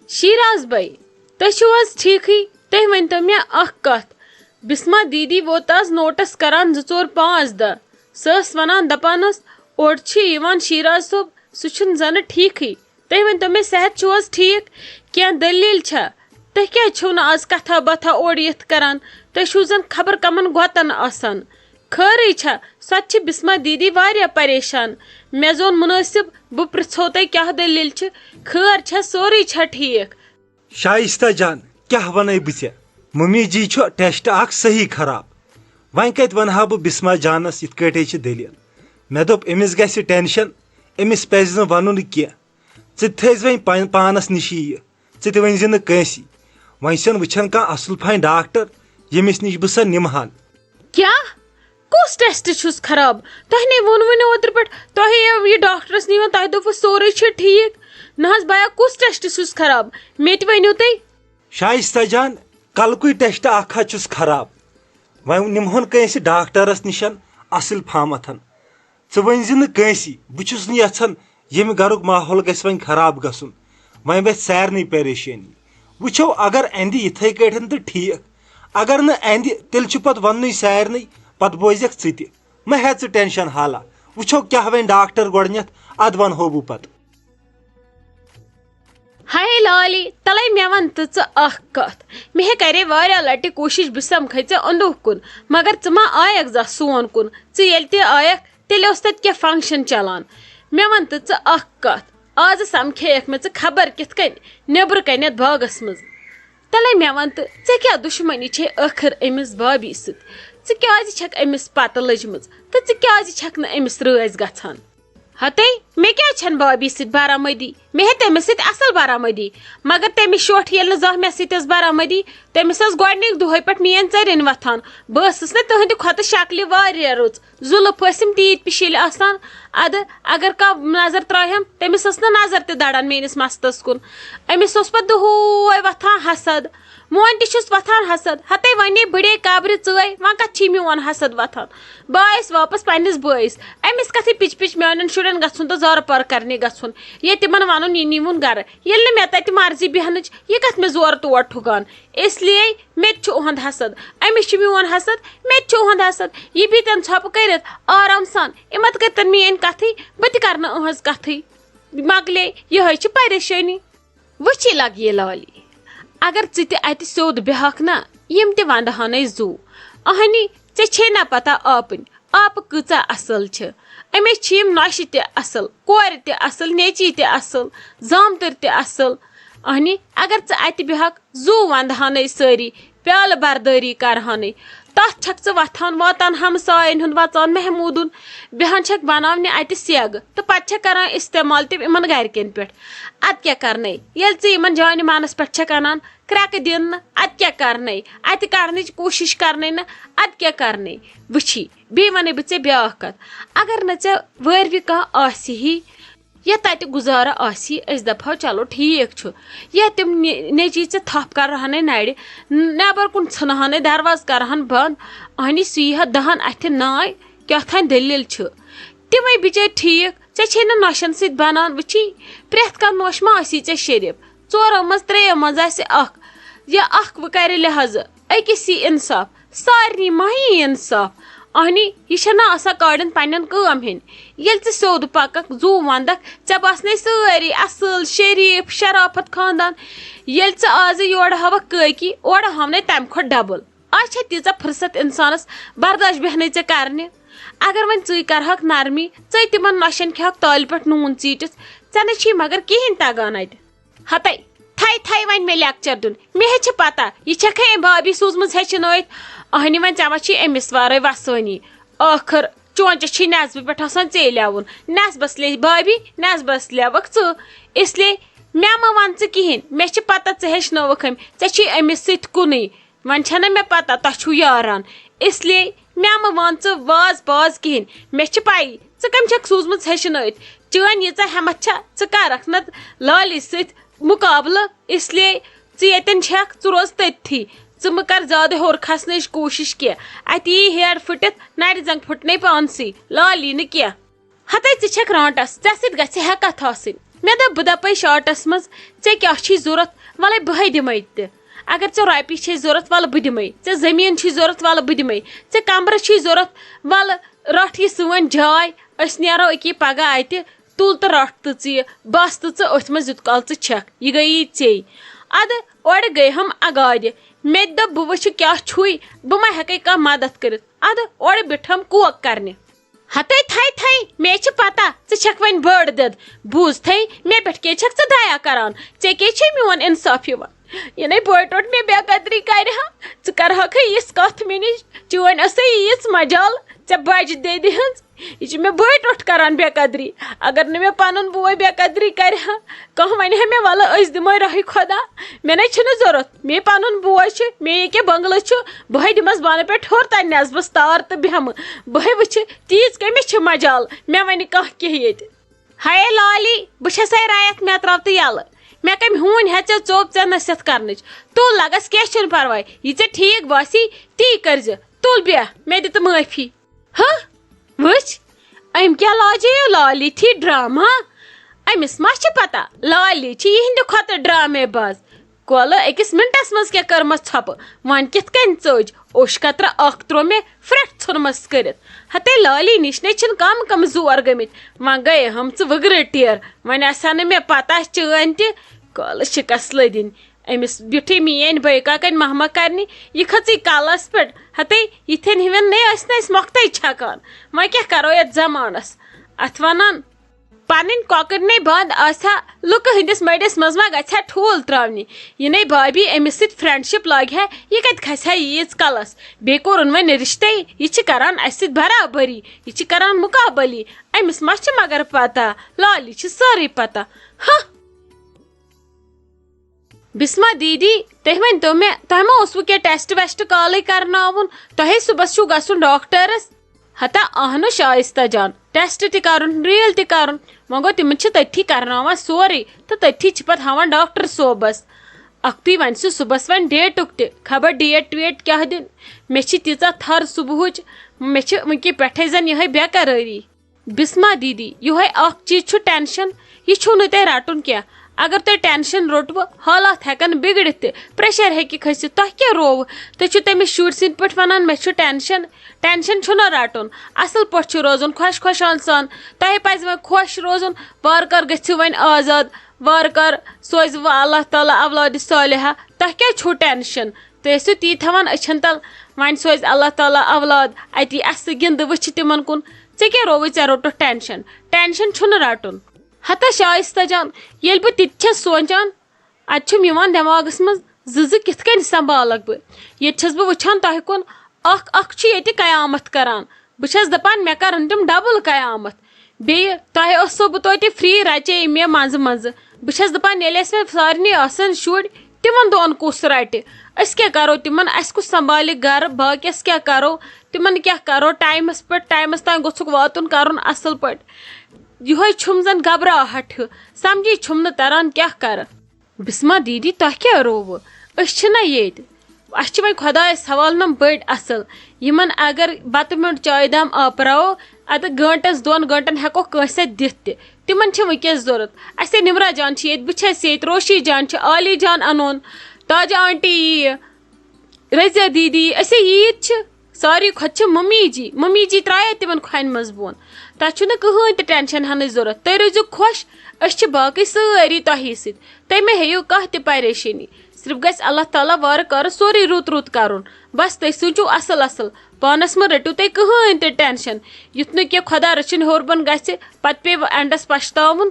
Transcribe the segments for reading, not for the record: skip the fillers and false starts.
شیراز بھائی تُہۍ چھِو حظ ٹھیٖکھٕے تُہۍ ؤنۍتو مےٚ اکھ کتھ بسما دیدی ووت آز نوٹس کران 2-4-5 دۄہ سۄ ٲس ونان دپان ٲس اور چھِ یِوان شیراز صٲب سُہ چھُنہٕ زنہٕ ٹھیٖکھٕے تُہۍ ؤنۍتو مےٚ صحت چھُو حظ ٹھیٖک کینٛہہ دٔلیٖل چھا تُہۍ کیٛازِ چھِو نہٕ آز کتھا باتھا اورٕ یِتھ کران تُہۍ چھِو زن خبر کمن گۄتن آسان خٲرٕے چھا سۄ تہِ چھِ بسما دیدی واریاہ پریشان مےٚ زون مُنٲسِب بہٕ پرژھو تۄہہِ کیٛاہ دٔلیٖل چھِ خٲر چھا سورُے چھا ٹھیٖک شائستہ جان کیا ونے بہ ژےٚ ممی جی چھُ ٹیسٹ اکھ صحیح خراب وۄنۍ کتہِ ونہا بہٕ بسما جانس یِتھ کٲٹھۍ چھِ دٔلیٖل مےٚ دوٚپ أمِس گژھِ ٹینشن أمِس پزِ نہٕ ونُن کینٛہہ ژٕ تہِ تھٲیزِ وۄنۍ پانس نِشی یہِ ژٕ تہِ ؤنزِ نہٕ کٲنٛسی وۄنۍ چھَن وٕچھان کانٛہہ اصل پہن ڈاکٹر ییٚمِس نِش بہٕ سۄ نِمہان کیٛاہ کُس ٹیسٹ چھُس خراب تۄہہِ نے ووٚنوٕ نہٕ اوترٕ پٮ۪ٹھ تۄہہِ یہِ ڈاکٹرس نِوان تۄہہِ دوٚپوٕ سورُے چھُ ٹھیٖک نہ حظ بیا کُس ٹیسٹ چھُس خراب مےٚ تہِ ؤنِو تُہۍ شائستہ جان کلکُے ٹیسٹ اکھ حظ چھُس خراب وۄنۍ نِمہون کٲنٛسہِ ڈاکٹرس نِش اصل پہمتھن ژٕ ؤنزِ نہٕ کٲنٛسی بہٕ چھُس نہٕ یژھان ییٚمہِ گرُک ماحول گژھِ وۄنۍ خراب گژھُن وۄنۍ وَتھِ سارنٕے پریشٲنی وٕچھو اگر اندِ یِتھٕے کٲٹھۍ تہٕ ٹھیٖک اگر نہٕ اندِ تیٚلہِ چھُ پتہٕ وننُے سارنٕے پتہٕ بوزکھ ژٕ تہِ مہ ہےٚ ژٕ ٹینشن حالا وٕچھو کیٛاہ وۄنۍ ڈاکٹر گۄڈنیتھ ادٕ ونہو بہٕ پتہٕ ہاے لالی تلے مےٚ ون تہٕ ژٕ اکھ کتھ مےٚ کرے واریاہ لٹہِ کوٗشش بہٕ سمکھے ژےٚ اوٚنٛدوٗکھ کُن مگر ژٕ ما آیکھ زانٛہہ سون کُن ژٕ ییٚلہِ تہِ آیکھ تیٚلہِ اوس تتہِ کینٛہہ فنکشن چلان مےٚ ون تہٕ ژٕ اکھ کتھ آز سمکھییکھ مےٚ ژٕ خبر کِتھ کٔنۍ نیبرٕ کنیتھ باغس منٛز تلے مےٚ ون تہٕ ژےٚ کیٛاہ دُشمنی چھے ٲخر أمِس بابی سۭتۍ ژٕ کیٛازِ چھکھ أمِس پتہٕ لٔجمٕژ تہٕ ژٕ کیٛازِ چھکھ نہٕ أمِس رٲزۍ گژھان ہتے مےٚ کیٛازِ چھنہٕ بابی سۭتۍ برامدی مےٚ ہے تٔمِس سۭتۍ اصل برامدی مگر تٔمِس شوٹھ ییٚلہِ نہٕ زانٛہہ مےٚ سۭتۍ ٲس برامدی تٔمِس ٲس گۄڈنِکۍ دۄہے پٮ۪ٹھ میٲنۍ ژرِنۍ وتھان بہٕ ٲسٕس نہٕ تٕہنٛدِ کھۄتہٕ شکلہِ واریاہ رٕژ زُلُف ٲسِم تیٖتۍ پِشِلۍ آسان ادٕ اگر کانٛہہ نظر ترٛایہم تٔمِس ٲس نہٕ نظر تہِ دڑان میٲنِس مستس کُن أمِس اوس پتہٕ دۄہے وتھان حسد میون تہِ چھُس وتھان حسد ہتے ونے بڑے کابرِ ژٲے وۄنۍ کتھ چھی میون حسد وتھان بہٕ آیس واپس پننِس بٲیِس أمِس کتھٕے پِچ پِچ میانٮ۪ن شُرٮ۪ن گژھُن تہٕ زورٕ پار کرنہِ گژھُن یہِ تِمن ونُن یہِ نیٖوُن گرٕ ییٚلہِ نہٕ مےٚ تتہِ مرضی بیہنٕچ یہِ کتھ مےٚ زورٕ تور ٹھُکان اس لیے مےٚ تہِ چھُ اُہُنٛد حسد أمِس چھُ میون حسد مےٚ تہِ چھُ اُہُنٛد حسد یہِ بِہتن ژھۄپہٕ کٔرِتھ آرام سان یِمت کٔرتن میٲنۍ کتھٕے بہٕ تہِ کرنہٕ أہنٛز کتھٕے مۄکلے یِہے چھِ پریشٲنی وٕچھی لگ یہ لالی اگر ژٕ تہِ اتہِ سیوٚد بیہکھ نا یِم تہِ ونٛدہانٕے زوٗ اہنی ژےٚ چھے نا پتہ آپہٕ کۭژاہ اصل چھِ أمِس چھِ یِم نۄشہِ تہِ اصل کورِ تہِ اصل نیچی تہِ اصل زامتٕرۍ تہِ اصل اہنی اگر ژٕ اتہِ بیہکھ زوٗ ونٛدہانٕے سٲری پیالہٕ بردٲری کرہانٕے تتھ چھکھ ژٕ وتھان واتان ہمساین ہُنٛد وژان محموٗدُن بیہان چھکھ بناونہِ اتہِ سیگہٕ تہٕ پتہٕ چھکھ کران استعمال تہِ یِمن گرِکٮ۪ن پٮ۪ٹھ ادٕ کیٛاہ کرنے ییٚلہِ ژٕ یِمن جانہِ مانس پٮ۪ٹھ چھکھ انان کرٛٮ۪کہٕ دِنہٕ نہٕ ادٕ کیٛاہ کرنے اتہِ کڑنٕچ کوٗشش کرنے نہٕ ادٕ کیٛاہ کرنے وٕچھی بیٚیہِ ونے بہٕ ژےٚ بیاکھ کتھ اگر نہٕ ژےٚ وٲروِ کانٛہہ آسہِ ہی یا تتہِ گُزارٕ آسی أسۍ دپہو چلو ٹھیٖک چھُ یا تِم نیچی ژےٚ تھپھ کرہانے نرِ نٮ۪بر کُن ژھٕنہانٕے دروازٕ کرہان بنٛد اہنی سُہ یی ہا 10 اتھِ ناے کیٛاتھانۍ دٔلیٖل چھِ تِمے بِچٲرۍ ٹھیٖک ژےٚ چھے نہٕ نۄشن سۭتۍ بنان وٕچھی پرٮ۪تھ کانٛہہ نۄش ما آسی ژےٚ شریٖف 4 منٛز 3 منٛز آسہِ اکھ یا اکھ وۄنۍ کرِ لحاظہٕ أکِس یی انصاف سارنٕے ما یی انصاف اہنی یہِ چھےٚ نہ آسان کاڑٮ۪ن پننٮ۪ن کٲم ہِنٛدۍ ییٚلہِ ژٕ سیوٚد پککھ زوٗ ونٛدکھ ژےٚ باسنے سٲری اصل شریٖف شرافت خاندان ییٚلہِ ژٕ آزٕ یورٕ ہاوکھ کٲکی اورٕ ہاونے تمہِ کھۄتہٕ ڈبل آز چھےٚ تیٖژاہ فرست انسانس برداش بیہنے ژےٚ کرنہِ اگر وۄنۍ ژٕے کرہکھ نرمی ژٕے تِمن نۄشن کھیٚہکھ تالہِ پٮ۪ٹھ نوٗن ژیٖٹِتھ ژےٚ نَے چھی مگر کِہینۍ تگان اتہِ ہتے تھے وۄنۍ مےٚ لیکچر دیُن مےٚ ہے چھِ پتہ یہِ چھکھے أمۍ بابی سوٗزمٕژ ہیٚچھنٲیِتھ اہنی وۄنۍ ژےٚ ما چھی أمِس ورٲے وسٲنی ٲخر چونچس چھی نٮ۪صبہٕ پٮ۪ٹھ آسان ژے لیوُن نٮ۪صبس لیٚچھ بابی نٮ۪صبس لیوکھ ژٕ اس لیے مےٚ مہ ون ژٕ کِہینۍ مےٚ چھِ پتہ ژٕ ہیٚچھنٲوکھ أمۍ ژےٚ چھی أمِس سۭتۍ کُنُے وۄنۍ چھنہ مےٚ پتہ تۄہہِ چھُو یاران اس لیے مےٚ مہ ون ژٕ واز پاز کِہینۍ مےٚ چھِ پایی ژٕ کٔمۍ چھکھ سوٗزمٕژ ہیٚچھنٲیِتھ چٲنۍ ییٖژاہ ہٮ۪متھ چھا ژٕ کرکھ نہ لالہِ سۭتۍ مُقابلہٕ اس لیے ژٕ ییٚتٮ۪ن چھکھ ژٕ روز تٔتھی ژٕ مہ کر زیادٕ ہیوٚر کھسنٕچ کوٗشش کینٛہہ اتہِ یی ہیر پھٕٹِتھ نرِ زنگ پھٕٹنے پانسٕے لالی نہٕ کینٛہہ ہتے ژٕ چھکھ رانٹس ژےٚ سۭتۍ گژھِ ہیٚکتھ آسٕنۍ مےٚ دوٚپ بہٕ دَپَے شاٹَس منٛز ژےٚ کیٛاہ چھی ضوٚرَتھ وَلَے بہٕے دِمَے تہِ اگر ژےٚ رۄپیہِ چھے ضوٚرَتھ وَلہٕ بہٕ دِمَے ژےٚ زٔمیٖن چھی ضوٚرَتھ وَلہٕ بہٕ دِمَے ژےٚ کَمرٕ چھی ضوٚرَتھ وَلہٕ رَٹھ یہِ سٲنۍ جاے أسۍ نیرو أکی پَگاہ اَتہِ تُل تہٕ رَٹھ تہٕ ژٕ یہِ بَس تہٕ ژٕ أتھۍ منٛز یُت کال ژٕ چھَکھ یہِ گٔیی ژےٚ اَدٕ اورٕ گٔے ہم اگادِ مےٚ تہِ دوٚپ بہٕ وٕچھِ کیٛاہ چھُے بہٕ ما ہٮ۪کَے کانٛہہ مدد کٔرِتھ اَدٕ اورٕ بیٖٹھم کوک کَرنہِ ہَتے تھَے مےٚ چھِ پَتہ ژٕ چھَکھ وۄنۍ بٔڑ دٔد بوٗز تھَے مےٚ پٮ۪ٹھ کیٛاہ چھَکھ ژٕ دیا کَران ژےٚ کیٛاہ چھے میون اِنصاف یِوان یِنَے بٔڑ ٹوٚٹ مےٚ بے قدری کَرِ ہا ژٕ کَرٕہَکھٕے یِژھ کَتھ مےٚ نِش چٲنۍ ٲسٕے ییٖژ مجال ژےٚ بَجہِ دٔدِ ہٕنٛز یہِ چھِ مےٚ بٔڑ ٹوٚٹھ کَران بے قدری اگر نہٕ مےٚ پَنُن بوے بے قدری کَرِ ہا کانٛہہ وَنہِ ہا مےٚ وَلہٕ أسۍ دِموے راہہِ خۄدا مےٚ نَے چھُنہٕ ضوٚرَتھ مے پَنُن بوے چھُ مے ییٚکیٛاہ بنٛگلہٕ چھُ بہٕے دِمَس بانہٕ پٮ۪ٹھ ہیوٚر تَتہِ نٮ۪س بہٕ تار تہٕ بیٚہمہٕ بہٕے وٕچھِ تیٖژ کٔمِس چھِ مجال مےٚ وَنہِ کانٛہہ کینٛہہ ییٚتہِ ہَے لالی بہٕ چھَسَے رایَتھ مےٚ ترٛاو تہٕ یَلہٕ مےٚ کَمہِ ہوٗنۍ ہٮ۪ژ ژےٚ ژوٚپ ژےٚ نصیحت کَرنٕچ تُل لَگَس کینٛہہ چھُنہٕ پَرواے یہِ ژےٚ ٹھیٖک باسی تی کٔرۍزِ تُل بیٚہہ مےٚ دِ تہٕ معٲفی وٕچھ أمۍ کیٛاہ لاجے لالی تھی ڈرٛاما أمِس ما چھِ پَتہ لالی چھِ یِہِنٛدِ کھۄتہٕ ڈرٛامے باز کولہٕ أکِس مِنٹَس منٛز کیٛاہ کٔرمَس ژھۄپہٕ وۄنۍ کِتھ کٔنۍ ژٔج اوٚش کترٕ اکھ تروو مےٚ پھرٛٹھ ژھُنمَس کٔرِتھ ہَتے لالی نِش نے چھِنہٕ کَم زور گٔمٕتۍ وۄنۍ گٔیے ہم ژٕ وٕگرٕ ٹیر وۄنۍ آسہِ ہا نہٕ مےٚ پَتہ چٲنۍ تہِ کالہٕ شِکَس لٔدِنۍ أمِس بیُٹھٕے میٲنۍ بٲے کاکَنۍ مہمہ کَرنہِ یہِ کھٔژٕے کَلَس پٮ۪ٹھ ہَتے یِتھٮ۪ن ہِوٮ۪ن نے ٲسۍ نہٕ أسۍ مۄکھتَے چھَکان وۄنۍ کیٛاہ کَرو یَتھ زمانَس اَتھ وَنان پَنٕنۍ کۄکٕرنٕے بنٛد آسہِ ہا لُکہٕ ہٕنٛدِس مٔڈِس منٛز ما گژھِ ہا ٹھوٗل ترٛاونہِ یِنَے بھابھی أمِس سۭتۍ فرٛٮ۪نٛڈشِپ لاگہِ ہا یہِ کَتہِ کھسہِ ہا ییٖژ کَلَس بیٚیہِ کوٚرُن وۄنۍ رِشتے یہِ چھِ کَران اَسہِ سۭتۍ برابٔری یہِ چھِ کَران مُقابلی أمِس ما چھِ مگر پَتہ لالی چھِ سٲرٕے پَتہ بِسما دیٖدی تُہۍ ؤنۍتو مےٚ تۄہہِ ما اوسوٕ کینٛہہ ٹٮ۪سٹ وٮ۪سٹ کالٕے کَرناوُن تۄہے صُبحس چھُو گژھُن ڈاکٹرَس ہتا اہنُو شایستہ جان ٹٮ۪سٹ تہِ کَرُن ریٖل تہِ کَرُن وۄنۍ گوٚو تِمن چھِ تٔتھی کَرناوان سورُے تہٕ تٔتھی چھِ پَتہٕ ہاوان ڈاکٹر صٲبَس اَکھتُے وَنہِ سُہ صُبحس وۄنۍ ڈیٹُک تہِ خبر ڈیٹ ویٹ کیٛاہ دِنۍ مےٚ چھِ تیٖژاہ تھَر صُبحٕچ مےٚ چھِ وٕنکہِ پٮ۪ٹھَے زَن یِہوٚے بے قرٲری بِسما دیٖدی یِہوٚے اَکھ چیٖز چھُ ٹٮ۪نشَن یہِ چھُو نہٕ تۄہہِ رَٹُن کینٛہہ اگر تۄہہِ ٹٮ۪نشَن روٚٹوٕ حالات ہٮ۪کَن بِگڑِتھ تہِ پرٛیشَر ہیٚکہِ کھٔسِتھ تۄہہِ کیٛاہ رووُ تُہۍ چھِو تٔمِس شُرۍ سٕنٛدۍ پٲٹھۍ وَنان مےٚ چھُ ٹٮ۪نشَن چھُنہٕ رَٹُن اَصٕل پٲٹھۍ چھُ روزُن خۄش خۄشحال سان تۄہہِ پَزِ وۄنۍ خۄش روزُن وارٕ کارٕ گٔژھِو وۄنۍ آزاد وارٕ کارٕ سوزِ وۄنۍ اللہ تعالیٰ اولادِ صالحہ تۄہہِ کیٛازِ چھُو ٹٮ۪نشَن تُہۍ ٲسِو تی تھاوان أچھَن تَل وۄنۍ سوزِ اللہ تعالیٰ اولاد اَتی اَسہِ گِنٛدٕ وٕچھِ تِمن کُن ژےٚ کیٛاہ رووُے ژےٚ روٚٹُتھ ٹٮ۪نشَن چھُنہٕ رَٹُن ہتا شایستہ جان ییٚلہِ بہٕ تہِ تہِ چھَس سونٛچان اَتہِ چھُم یِوان دٮ۪ماغَس منٛز زٕ کِتھ کٔنۍ سنٛبھالکھ بہٕ ییٚتہِ چھَس بہٕ وٕچھان تۄہہِ کُن اکھ چھُ ییٚتہِ قیامَت کَران بہٕ چھَس دَپان مےٚ کَرَن تِم ڈبٕل قیامَت بیٚیہِ تۄہہِ ٲسو بہٕ توتہِ فِرٛی رَچے مےٚ منٛزٕ بہٕ چھَس دَپان ییٚلہِ اَسہِ وۄنۍ سارنٕے آسَن شُرۍ تِمن دۄن کُس رَٹہِ أسۍ کیٛاہ کَرو تِمن اَسہِ کُس سنٛبھالہِ گرٕ باقیَس کیٛاہ کَرو تِمن کیٛاہ کَرو ٹایمَس پٮ۪ٹھ ٹایمَس تانۍ گوٚژھُکھ واتُن کَرُن اَصٕل پٲٹھۍ یِہوٚے چھُم زَن گھبراہٹ ہیوٗ سَمجی چھُم نہٕ تَران کیٛاہ کَرٕ بِسما دیٖدی تۄہہِ کیٛاہ رووُ أسۍ چھِنہ ییٚتہِ اَسہِ چھِ وۄنۍ خۄدایَس حوالہٕ نَم بٔڑۍ اَصٕل یِمن اگر بَتہٕ میوٚنٛڈ چایہِ دام آپراوو اَدٕ گٲنٛٹَس 2 گٲنٛٹَن ہٮ۪کو کٲنٛسہِ اَتھِ دِتھ تہِ تِمن چھِ وٕنکٮ۪س ضوٚرَتھ اَسے نِمرا جان چھِ ییٚتہِ بہٕ چھَس ییٚتہِ روشی جان چھِ عالی جان اَنون تاجا آنٹی یِیہِ رٔضیا دیٖدی أسے عیٖد چھِ ساروی کھۄتہٕ چھِ مٔمی جی ترٛایے تِمن کھۄنہِ منٛز بۄن تۄہہِ چھُنہٕ کٕہٕنۍ تہِ ٹٮ۪نشَن ہٮ۪نٕچ ضوٚرَتھ تُہۍ روٗزِو خۄش أسۍ چھِ باقٕے سٲری تۄہی سۭتۍ تُہۍ مہ ہیٚیِو کانٛہہ تہِ پریشٲنی صرف گژھِ اللہ تعالیٰ وارٕ کارٕ سورُے رُت کَرُن بَس تُہۍ سوٗنٛچِو اَصٕل پانَس منٛز رٔٹِو تُہۍ کٕہٕنۍ تہِ ٹٮ۪نشَن یُتھ نہٕ کینٛہہ خۄدا رٔچھِنۍ ہیوٚر بۄن گژھِ پَتہٕ پیٚیہِ اٮ۪نٛڈَس پَشتاوُن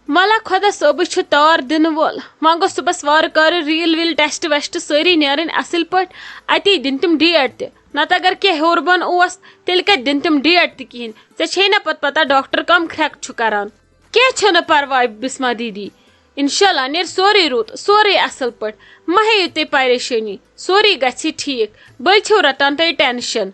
وَلہ خۄدا صٲبٕے چھُ تار دِنہٕ وول وۄنۍ گوٚو صُبحس وارٕ کارٕ ریٖل ویٖل ٹٮ۪سٹ وٮ۪سٹ سٲری نیرٕنۍ اَصٕل پٲٹھۍ اَتی دِنۍ تِم ڈیٹ تہِ نَتہٕ اگر کینٛہہ ہیوٚر بۄن اوس تیٚلہِ کَتہِ دِنۍ تِم ڈیٹ تہِ کِہیٖنۍ ژےٚ چھے نہ پَتہٕ پَتہ ڈاکٹر کَم کھرٛٮ۪کہٕ چھُ کَران کینٛہہ چھُنہٕ پَرواے بِسما دیٖدی اِنشاء اللہ نیرِ سورُے رُت سورُے اَصٕل پٲٹھۍ مہ ہیٚیِو تُہۍ پریشٲنی سورُے گژھِ ٹھیٖک بٔلۍ چھِو رَٹان تُہۍ ٹٮ۪نشَن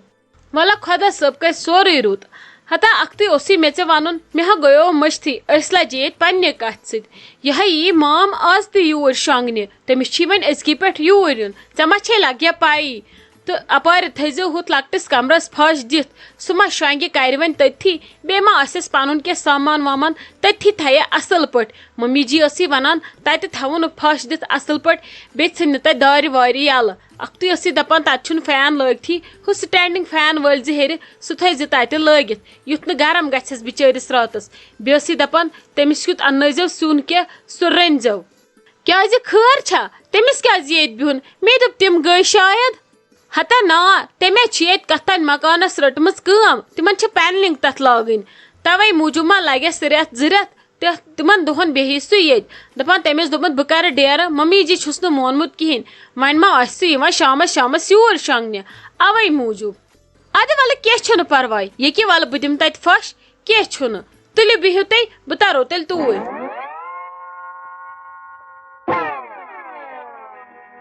وَلہ خۄدا صٲب کَرِ سورُے رُت ہتا اَکھتُے اوسُے مےٚ ژےٚ وَنُن مےٚ ہا گٔیو مٔشتھٕے أسۍ لَجے ییٚتہِ پنٛنہِ کَتھِ سۭتۍ یِہوٚے یی مام آز تہِ یوٗرۍ شۄنٛگنہِ تٔمِس چھی وۄنۍ أزکی پٮ۪ٹھ یوٗرۍ یُن ژےٚ ما چھے لَگیا پَیی تو اپارِ تھٲیزیو ہُتھ لۄکٹِس کمرس پھش دِتھ سُہ ما شۄنگہِ کرِ وۄنۍ تٔتھی بیٚیہِ ما آسٮ۪س پنُن کینٛہہ سامان وامان تٔتھی تھایہِ اصل پٲٹھۍ ممی جی ٲسٕے ونان تتہِ تھاوُنُکھ پھش دِتھ اصل پٲٹھۍ بیٚیہِ ژھٕنہِ تتہِ دارِ وارِ یلہٕ اکھتُے ٲسٕے دپان تتہِ چھُنہٕ فین لٲگتھی ہُہ سٹینڈنگ فین وٲلزِ ہیرِ سُہ تھٲیزِ تتہِ لٲگِتھ یُتھ نہٕ گرم گژھٮ۪س بچٲرِس راتس بیٚیہِ ٲسٕے دپان تٔمِس کیُتھ اننٲیزیو سیُن کینٛہہ سُہ رٔنۍزیو کیازِ خٲر چھا تٔمِس کیازِ ییٚتہِ بِہُن مےٚ دوٚپ تِم گٔے شاید ہتا نا تٔمۍ چھِ ییٚتہِ کتھ تانۍ مکانس رٔٹمٕژ کٲم تِمن چھِ پینلنگ تتھ لاگٕنۍ توے موٗجوٗب ما لگٮ۪س رٮ۪تھ 2 رٮ۪تھ تِمن دۄہن بیٚہہِ سُہ ییٚتہِ دپان تٔمِس دوٚپمُت بہٕ کرٕ ڈیرٕ ممی جی چھُس نہٕ مونمُت کہیٖنۍ وۄنۍ ما آسہِ سُہ یِوان شامس یوٗرۍ شۄنگنہِ اوے موٗجوٗب ادٕ ولہٕ کینٛہہ چھُنہٕ پرواے ییٚکیٛاہ ولہٕ بہٕ دِمہٕ تتہِ پھش کینٛہہ چھُنہٕ تُلِو بِہِو تُہۍ بہٕ ترو تیٚلہِ توٗرۍ